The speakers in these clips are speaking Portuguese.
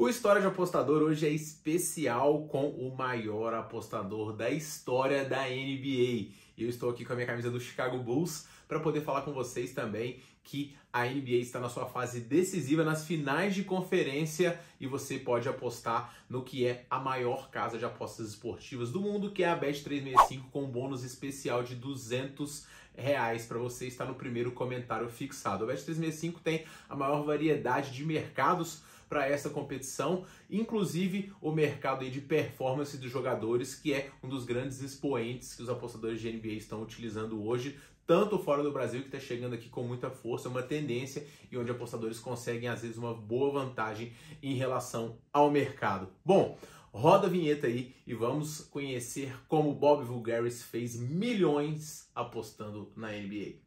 O História de Apostador hoje é especial com o maior apostador da história da NBA. E eu estou aqui com a minha camisa do Chicago Bulls para poder falar com vocês também que a NBA está na sua fase decisiva, nas finais de conferência, e você pode apostar no que é a maior casa de apostas esportivas do mundo, que é a Bet365, com um bônus especial de R$200 para você estar no primeiro comentário fixado. A Bet365 tem a maior variedade de mercados para essa competição, inclusive o mercado aí de performance dos jogadores, que é um dos grandes expoentes que os apostadores de NBA estão utilizando hoje, tanto fora do Brasil, que está chegando aqui com muita força, uma tendência, e onde apostadores conseguem, às vezes, uma boa vantagem em relação ao mercado. Bom, roda a vinheta aí e vamos conhecer como Bob Voulgaris fez milhões apostando na NBA.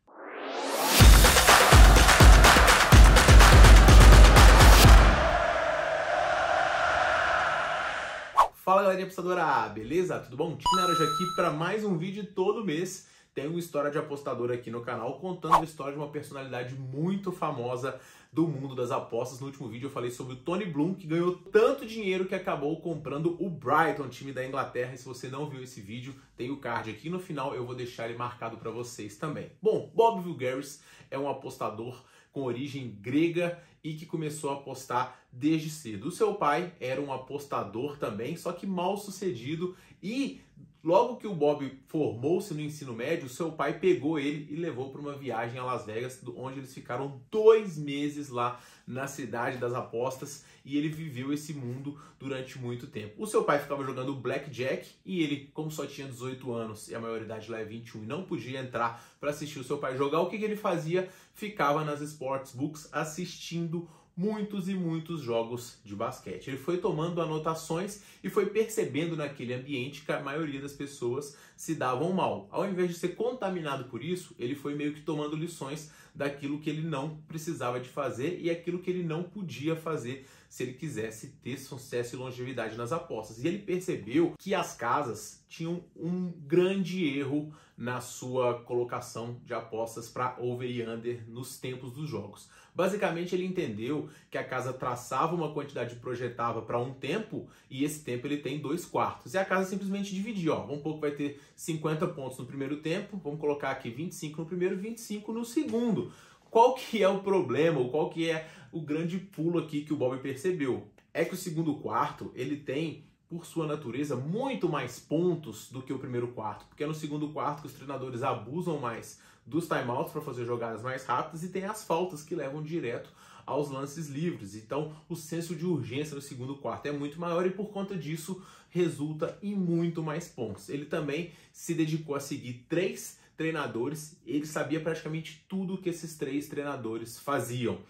Fala, galerinha apostadora, beleza? Tudo bom? Tim Neroja aqui para mais um vídeo. Todo mês tem uma história de apostador aqui no canal, contando a história de uma personalidade muito famosa do mundo das apostas. No último vídeo eu falei sobre o Tony Bloom, que ganhou tanto dinheiro que acabou comprando o Brighton, time da Inglaterra. E se você não viu esse vídeo, tem o card aqui no final, eu vou deixar ele marcado para vocês também. Bom, Bob Voulgaris é um apostador com origem grega e que começou a apostar desde cedo. O seu pai era um apostador também, só que mal sucedido, e logo que o Bob formou-se no ensino médio, seu pai pegou ele e levou para uma viagem a Las Vegas, onde eles ficaram 2 meses lá na cidade das apostas, e ele viveu esse mundo durante muito tempo. O seu pai ficava jogando blackjack e ele, como só tinha 18 anos e a maioridade lá é 21 e não podia entrar para assistir o seu pai jogar, o que ele fazia? Ficava nas sportsbooks assistindo muitos e muitos jogos de basquete. Ele foi tomando anotações e foi percebendo naquele ambiente que a maioria das pessoas se davam mal. Ao invés de ser contaminado por isso, ele foi meio que tomando lições daquilo que ele não precisava de fazer e aquilo que ele não podia fazer se ele quisesse ter sucesso e longevidade nas apostas. E ele percebeu que as casas tinham um grande erro na sua colocação de apostas para over e under nos tempos dos jogos. Basicamente, ele entendeu que a casa traçava uma quantidade, projetava para um tempo, e esse tempo ele tem 2/4. E a casa simplesmente dividia, vamos supor que vai ter 50 pontos no primeiro tempo, vamos colocar aqui 25 no primeiro, 25 no segundo. Qual que é o problema, ou qual que é o grande pulo aqui que o Bob percebeu? É que o segundo quarto, ele tem, por sua natureza, muito mais pontos do que o primeiro quarto, porque é no segundo quarto que os treinadores abusam mais dos timeouts para fazer jogadas mais rápidas e tem as faltas que levam direto aos lances livres. Então, o senso de urgência no segundo quarto é muito maior e, por conta disso, resulta em muito mais pontos. Ele também se dedicou a seguir 3 treinadores, ele sabia praticamente tudo que esses 3 treinadores faziam.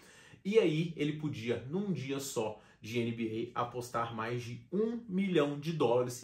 E aí ele podia, num dia só de NBA, apostar mais de $1 milhão.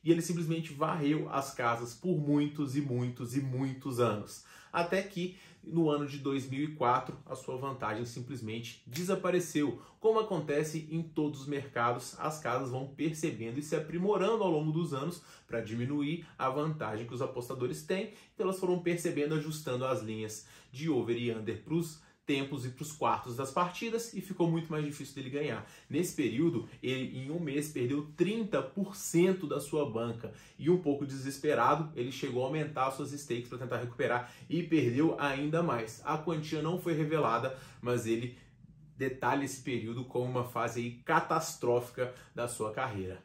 E ele simplesmente varreu as casas por muitos e muitos e muitos anos. Até que, no ano de 2004, a sua vantagem simplesmente desapareceu. Como acontece em todos os mercados, as casas vão percebendo e se aprimorando ao longo dos anos para diminuir a vantagem que os apostadores têm. Então elas foram percebendo, ajustando as linhas de over e under para os tempos e para os quartos das partidas, e ficou muito mais difícil dele ganhar. Nesse período, ele em um mês perdeu 30% da sua banca, e um pouco desesperado, ele chegou a aumentar suas stakes para tentar recuperar e perdeu ainda mais. A quantia não foi revelada, mas ele detalha esse período como uma fase aí catastrófica da sua carreira.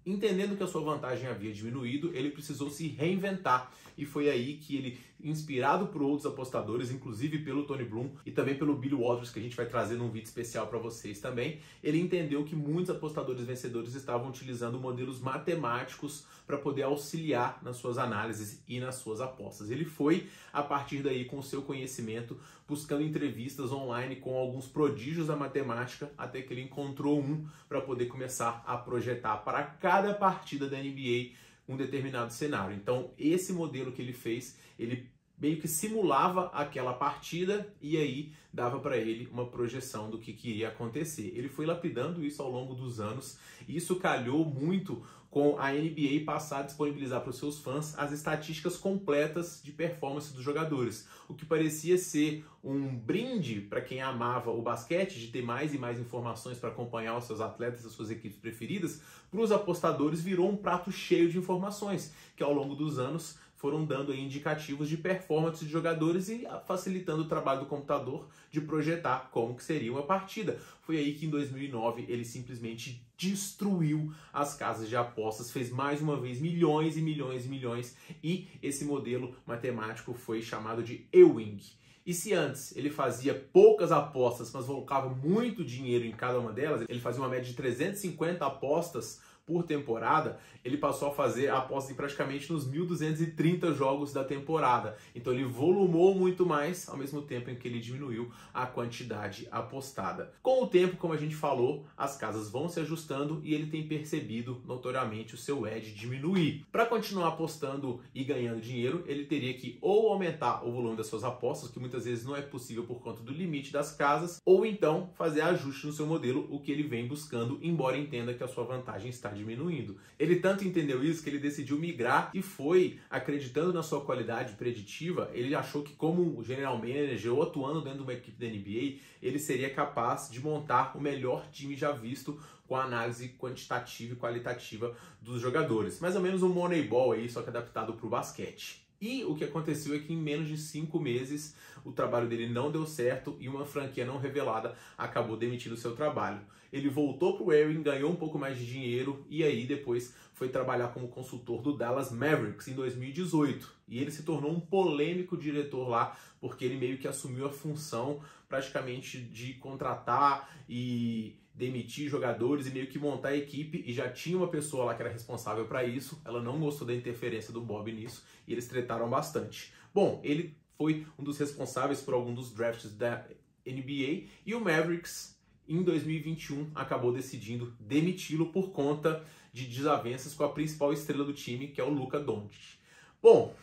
Entendendo que a sua vantagem havia diminuído, ele precisou se reinventar, e foi aí que ele, inspirado por outros apostadores, inclusive pelo Tony Bloom e também pelo Billy Walters, que a gente vai trazer num vídeo especial para vocês também, ele entendeu que muitos apostadores vencedores estavam utilizando modelos matemáticos para poder auxiliar nas suas análises e nas suas apostas. Ele foi, a partir daí, com o seu conhecimento, buscando entrevistas online com alguns prodígios da matemática, até que ele encontrou um para poder começar a projetar para cada partida da NBA um determinado cenário. Então, esse modelo que ele fez, ele meio que simulava aquela partida e aí dava para ele uma projeção do que iria acontecer. Ele foi lapidando isso ao longo dos anos e isso calhou muito com a NBA passar a disponibilizar para os seus fãs as estatísticas completas de performance dos jogadores, o que parecia ser um brinde para quem amava o basquete, de ter mais e mais informações para acompanhar os seus atletas, as suas equipes preferidas. Para os apostadores virou um prato cheio de informações, que ao longo dos anos foram dando aí indicativos de performance de jogadores e facilitando o trabalho do computador de projetar como que seria uma partida. Foi aí que em 2009 ele simplesmente destruiu as casas de apostas, fez mais uma vez milhões e milhões e milhões, e esse modelo matemático foi chamado de Ewing. E se antes ele fazia poucas apostas, mas colocava muito dinheiro em cada uma delas, ele fazia uma média de 350 apostas por temporada, ele passou a fazer apostas em praticamente nos 1.230 jogos da temporada. Então ele volumou muito mais, ao mesmo tempo em que ele diminuiu a quantidade apostada. Com o tempo, como a gente falou, as casas vão se ajustando e ele tem percebido notoriamente o seu edge diminuir. Para continuar apostando e ganhando dinheiro, ele teria que ou aumentar o volume das suas apostas, que muitas vezes não é possível por conta do limite das casas, ou então fazer ajustes no seu modelo, o que ele vem buscando, embora entenda que a sua vantagem está diminuindo. Ele tanto entendeu isso que ele decidiu migrar e foi acreditando na sua qualidade preditiva. Ele achou que, como general manager ou atuando dentro de uma equipe da NBA, ele seria capaz de montar o melhor time já visto com a análise quantitativa e qualitativa dos jogadores. Mais ou menos um Moneyball aí, só que adaptado para o basquete. E o que aconteceu é que em menos de 5 meses o trabalho dele não deu certo e uma franquia não revelada acabou demitindo o seu trabalho. Ele voltou para o Ewing, ganhou um pouco mais de dinheiro e aí depois foi trabalhar como consultor do Dallas Mavericks em 2018. E ele se tornou um polêmico diretor lá, porque ele meio que assumiu a função praticamente de contratar e demitir jogadores e meio que montar a equipe, e já tinha uma pessoa lá que era responsável para isso. Ela não gostou da interferência do Bob nisso e eles tretaram bastante. Bom, ele foi um dos responsáveis por algum dos drafts da NBA e o Mavericks em 2021 acabou decidindo demiti-lo por conta de desavenças com a principal estrela do time, que é o Luka Doncic. Bom,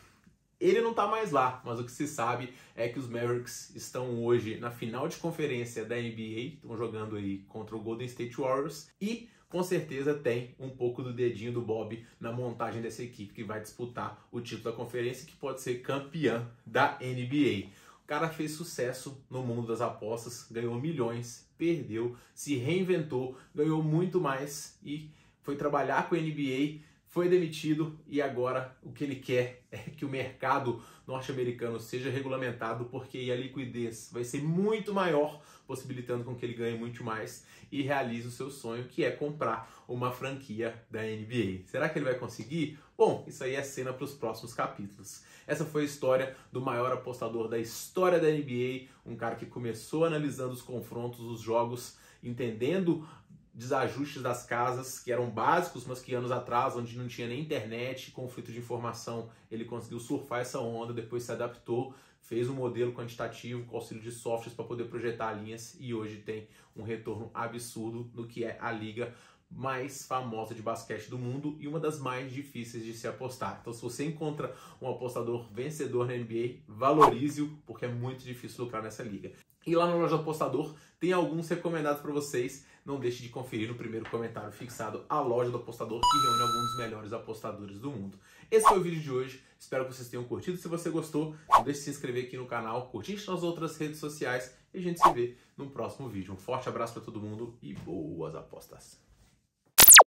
ele não está mais lá, mas o que se sabe é que os Mavericks estão hoje na final de conferência da NBA, estão jogando aí contra o Golden State Warriors e com certeza tem um pouco do dedinho do Bob na montagem dessa equipe que vai disputar o título da conferência, que pode ser campeã da NBA. O cara fez sucesso no mundo das apostas, ganhou milhões, perdeu, se reinventou, ganhou muito mais e foi trabalhar com a NBA, foi demitido e agora o que ele quer é que o mercado norte-americano seja regulamentado, porque aí a liquidez vai ser muito maior, possibilitando com que ele ganhe muito mais e realize o seu sonho, que é comprar uma franquia da NBA. Será que ele vai conseguir? Bom, isso aí é cena para os próximos capítulos. Essa foi a história do maior apostador da história da NBA, um cara que começou analisando os confrontos, os jogos, entendendo desajustes das casas que eram básicos, mas que anos atrás, onde não tinha nem internet, conflito de informação, ele conseguiu surfar essa onda, depois se adaptou, fez um modelo quantitativo com auxílio de softwares para poder projetar linhas e hoje tem um retorno absurdo no que é a liga mais famosa de basquete do mundo e uma das mais difíceis de se apostar. Então, se você encontra um apostador vencedor na NBA, valorize-o, porque é muito difícil lucrar nessa liga. E lá no Loja do Apostador tem alguns recomendados para vocês. Não deixe de conferir no primeiro comentário fixado a Loja do Apostador, que reúne alguns dos melhores apostadores do mundo. Esse foi o vídeo de hoje. Espero que vocês tenham curtido. Se você gostou, não deixe de se inscrever aqui no canal, curtir nas outras redes sociais e a gente se vê no próximo vídeo. Um forte abraço para todo mundo e boas apostas!